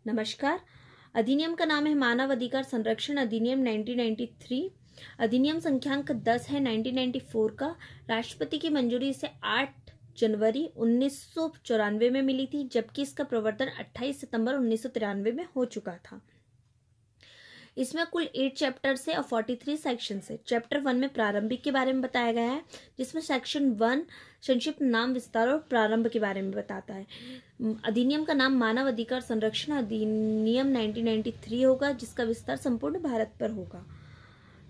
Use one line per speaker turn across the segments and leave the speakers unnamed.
नमस्कार। अधिनियम का नाम है मानव अधिकार संरक्षण अधिनियम 1993। अधिनियम संख्यांक 10 है 1994 का। राष्ट्रपति की मंजूरी से 8 जनवरी 1994 में मिली थी, जबकि इसका प्रवर्तन 28 सितंबर 1993 में हो चुका था। इसमें कुल 8 चैप्टर्स है और 43 सेक्शन है। चैप्टर 1 में प्रारंभिक के बारे में बताया गया है, जिसमें सेक्शन 1 संक्षिप्त नाम विस्तार और प्रारंभ के बारे में बताता है। अधिनियम का नाम मानव अधिकार संरक्षण अधिनियम 1993 होगा, जिसका विस्तार संपूर्ण भारत पर होगा।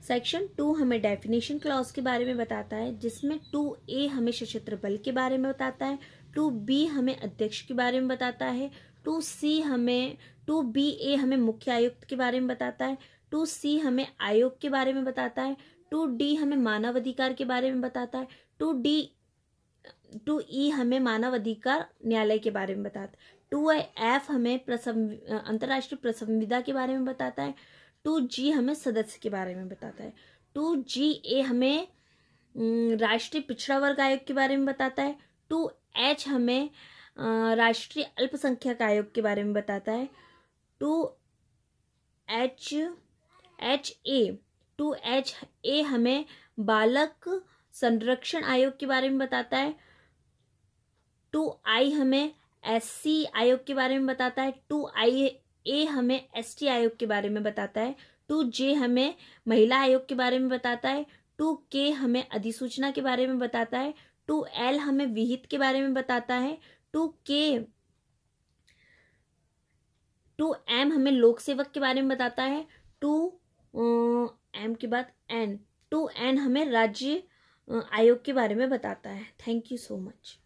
सेक्शन 2 हमें डेफिनेशन क्लॉज के बारे में बताता है, जिसमें 2A हमें सशस्त्र बल के बारे में बताता है, 2B हमें अध्यक्ष के बारे में बताता है, 2BA हमें मुख्य आयुक्त के बारे में बताता है, 2C हमें आयोग के बारे में बताता है, 2D हमें मानव अधिकार के बारे में बताता है, 2E हमें मानव अधिकार न्यायालय के बारे में बताता है, 2F हमें अंतर्राष्ट्रीय प्रसंविदा के बारे में बताता है, 2G हमें सदस्य के बारे में बताता है, 2GA हमें राष्ट्रीय पिछड़ा वर्ग आयोग के बारे में बताता है, 2H हमें राष्ट्रीय अल्पसंख्यक आयोग के बारे में बताता है, 2HA हमें बालक संरक्षण आयोग के बारे में बताता है, 2I हमें SC आयोग के बारे में बताता है, 2IA हमें ST आयोग के बारे में बताता है, 2J हमें महिला आयोग के बारे में बताता है, 2K हमें अधिसूचना के बारे में बताता है, 2L हमें विहित के बारे में बताता है, 2M हमें लोक सेवक के बारे में बताता है, 2M के बाद N, 2N हमें राज्य आयोग के बारे में बताता है। Thank you so much.